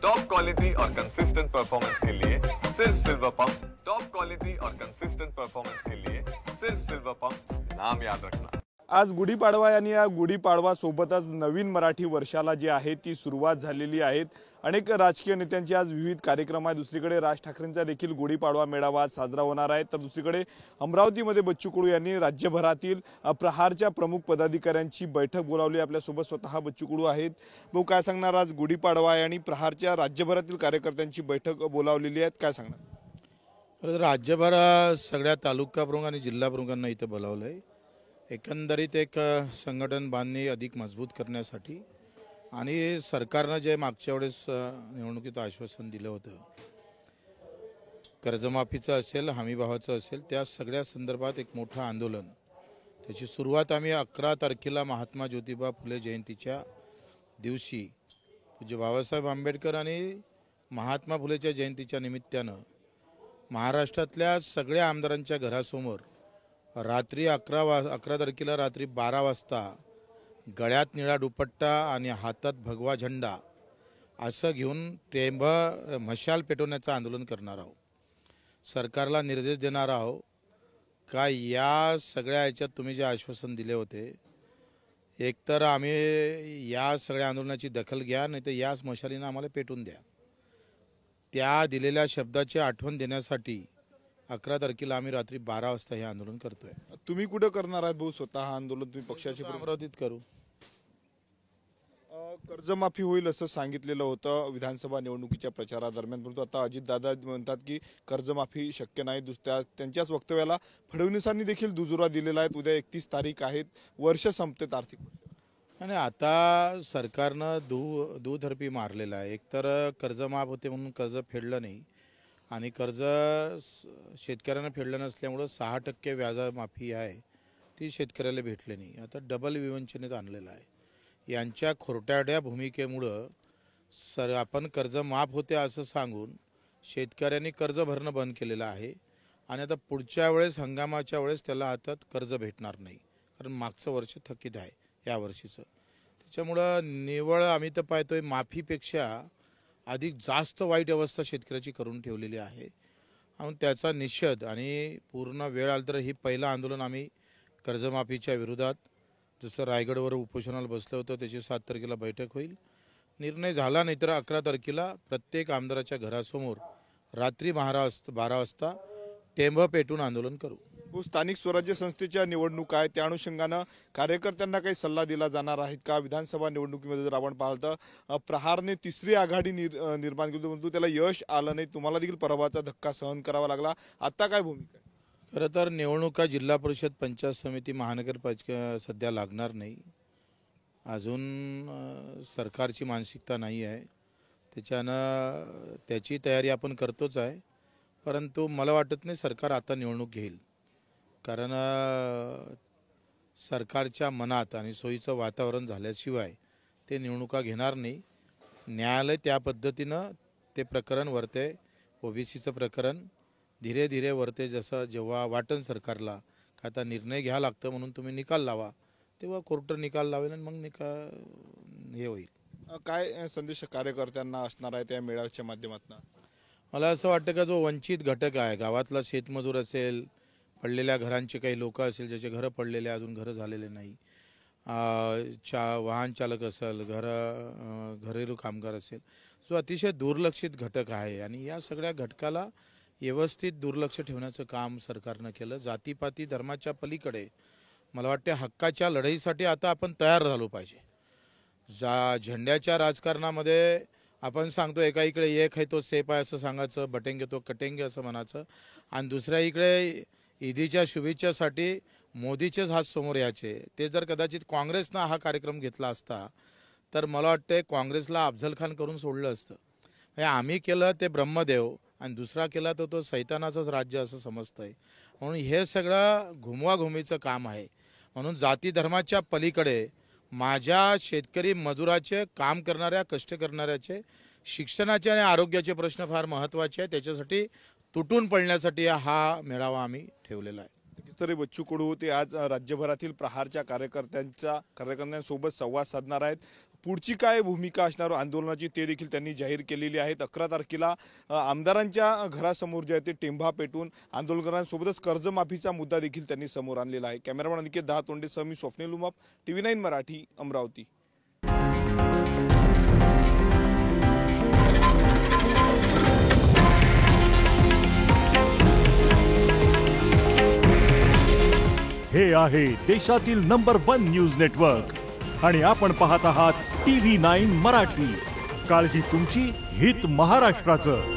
Top quality और consistent performance के लिए सिर्फ सिल्वर पंप। टॉप क्वालिटी और कंसिस्टेंट परफॉर्मेंस के लिए सिर्फ सिल्वर पंप, नाम याद रखना। आज गुढीपाडवा आणि या गुढीपाडवा सोबतच नवीन मराठी वर्षाला जी आहे ती सुरुवात झालेली आहे। अनेक राजकीय नेत्यांचे आज विविध कार्यक्रम आहेत। दुसरीकडे राज ठाकरेंचा देखील गुढीपाडवा मेळावा आज साजरा होणार आहे। तर दुसरीकडे अमरावतीमध्ये बच्चू कडू यांनी राज्यभरातील प्रहारच्या प्रमुख पदाधिकाऱ्यांची बैठक बोलावली। आपल्या सोबत स्वतः बच्चू कडू आहेत। भाऊ, काय सांगणार? आज गुढीपाडवा आहे आणि प्रहारच्या राज्यभरातील कार्यकर्त्यांची बैठक बोलावलेली आहे, काय सांगणार? राज्यभर सगळ्या तालुका प्रमुख आणि जिल्हा प्रमुखांना इथे बोलावलंय। एकंदरीत एक संघटन बांधणी अधिक मजबूत करण्यासाठी आणि सरकारने जे मागच्या वेळेस निवडणुकीत आश्वासन दिलं होतं, कर्जमाफीचं असेल, हमीभावाचं असेल, त्या सगळ्या संदर्भात एक मोठं आंदोलन, त्याची सुरुवात आम्ही 11 तारखेला महात्मा ज्योतिबा फुले जयंतीच्या दिवशी पूज्य बाबासाहेब आंबेडकर आणि महात्मा फुलेच्या जयंतीच्या निमित्तानं महाराष्ट्रातल्या सगळ्या आमदारांच्या घरासमोर रात्री 11 तारखेला रात्री 12 वाजता गळ्यात निळा दुपट्टा आणि हातात भगवा झेंडा असं घेऊन मशाल पेटवण्याचं आंदोलन करणार आहोत। सरकारला निर्देश देणार आहोत का या सगळ्या ह्याच्यात तुम्ही जे आश्वासन दिले होते, एकतर आम्ही या सगळ्या आंदोलनाची दखल घ्या, नाही तर याच मशालीनं आम्हाला पेटून द्या। त्या दिलेल्या शब्दाची आठवण देण्यासाठी 11 तारखेला आम्ही रात्री 12 वाजता हे आंदोलन करतोय। तुम्ही कुठे करणार आहात भाऊ स्वतः हा आंदोलन? तुम्ही पक्षाचे अमरावतीत करू। कर्जमाफी होईल असं सांगितलेलं होतं विधानसभा निवडणुकीच्या प्रचारादरम्यान, परंतु आता अजितदादा म्हणतात की कर्जमाफी शक्य नाही। त्यांच्याच वक्तव्याला फडणवीसांनी देखील दुजोरा दिलेला आहे। उद्या 31 तारीख आहे, वर्ष संपतेत आर्थिक वर्ष, आणि आता सरकारनं दुधर्पी मारलेला आहे। एकतर कर्ज माफ होते म्हणून कर्ज फेडलं नाही आणि कर्ज शेतकऱ्यांना फेडलं नसल्यामुळं 6% व्याजमाफी आहे ती शेतकऱ्याला भेटली नाही। आता डबल विवंचनेत आणलेलं आहे। यांच्या खोटारड्या भूमिकेमुळं आपण कर्ज माफ होते असं सांगून शेतकऱ्यांनी कर्ज भरणं बंद केलेलं आहे आणि आता पुढच्या वेळेस हंगामाच्या वेळेस त्याला हातात कर्ज भेटणार नाही, कारण मागचं वर्ष थकीत आहे या वर्षीचं। त्याच्यामुळं निव्वळ आम्ही तर पाहतोय माफीपेक्षा अधिक जास्त वाईट अवस्था शेतकऱ्याची करून ठेवलेली आहे आणि त्याचा निषेध आणि पूर्ण वेळ आला तर ही पहिलं आंदोलन आम्ही कर्जमाफीच्या विरोधात, जसं रायगडवर उपोषणाला बसलं होतं त्याची 7 तारखेला बैठक होईल। निर्णय झाला नाही तर 11 तारखेला प्रत्येक आमदाराच्या घरासमोर रात्री 12 वाजता टेंब पेटून आंदोलन करू। स्थानिक स्वराज्य संस्थेच्या निवडणूक आहे, त्या अनुषंगानं कार्यकर्त्यांना काही सल्ला दिला जाणार आहेत का? विधानसभा निवडणुकीमध्ये जर आपण पाहिलं तर प्रहारने तिसरी आघाडी निर्माण केली, परंतु त्याला यश आलं नाही, तुम्हाला देखील पराभवाचा धक्का सहन करावा लागला। आता काय भूमिका आहे? खरं तर निवडणुका जिल्हा परिषद, पंचायत समिती, महानगरपालिका सध्या लागणार नाही। अजून सरकारची मानसिकता नाही आहे, त्याच्यानं त्याची तयारी आपण करतोच आहे, परंतु मला वाटत नाही सरकार आता निवडणूक घेईल, कारण सरकारच्या मनात आणि सोयीचं वातावरण झाल्याशिवाय ते निवडणुका घेणार नाही। न्यायालय त्या पद्धतीनं ते प्रकरण वरते, ओबीसीचं प्रकरण धीरे धीरे वरते, जसं जेव्हा वाटन सरकारला का आता निर्णय घ्यावा लागतं म्हणून तुम्ही निकाल लावा, तेव्हा कोर्ट निकाल लावेल आणि मग हे होईल। काय संदेश कार्यकर्त्यांना असणार आहे त्या मेळाव्याच्या माध्यमातून? मला असं वाटतं का जो वंचित घटक आहे, गावातला शेतमजूर असेल, पडलेल्या घरांचे काही लोक असेल ज्याचे घरं पडलेले अजून घरं झालेले नाही, वाहन चालक असेल, घरेलू कामगार असेल, जो अतिशय दुर्लक्षित घटक आहे आणि या सगळ्या घटकाला व्यवस्थित दुर्लक्ष ठेवण्याचं काम सरकारनं केलं। जातीपाती धर्माच्या पलीकडे मला वाटते हक्काच्या लढाईसाठी आता आपण तयार झालो पाहिजे। झेंड्याच्या राजकारणामध्ये आपण सांगतो एका इकडे एक आहे तो सेफ आहे असं सांगायचं, बटेंगे तो कटेंगे असं म्हणायचं, आणि दुसऱ्या इकडे ईदीच्या शुभेच्छासाठी मोदीचेच हात समोर यायचे। ते जर कदाचित काँग्रेसनं हा कार्यक्रम घेतला असता तर मला वाटतं काँग्रेसला अफजल खान करून सोडलं असतं। आम्ही केलं ते ब्रह्मदेव आणि दुसरा केला तर तो सैतानाचंच राज्य असं समजतंय, म्हणून हे सगळं घुमवाघुमीचं काम आहे। म्हणून जाती धर्माच्या पलीकडे माझ्या शेतकरी मजुराचे, काम करणाऱ्या, कष्ट करणाऱ्याचे, शिक्षणाचे आणि आरोग्याचे प्रश्न फार महत्त्वाचे आहे। त्याच्यासाठी तुटून पडण्यासाठी हा मेळावा आम्ही ठेवलेला आहे। तरी बच्चू कडू ते आज राज्यभरातील प्रहारच्या कार्यकर्त्यांसोबत संवाद साधणार आहेत। पुढची काय भूमिका असणार आंदोलनाची ते देखील त्यांनी जाहीर केलेली आहे. 11 तारखेला आमदारांच्या घरासमोर जे आहे ते टेंभा पेटून आंदोलकांसोबतच कर्जमाफीचा मुद्दा देखील त्यांनी समोर आणलेला आहे. कॅमेरामॅन अनिकेत दहातोंडेसह मी स्वप्नील उमाप, TV9 मराठी, अमरावती. हे आहे देशातील नंबर 1 न्यूज नेटवर्क आणि आपण पाहत आहात TV9 मराठी. काळजी तुमची, हित महाराष्ट्राचं.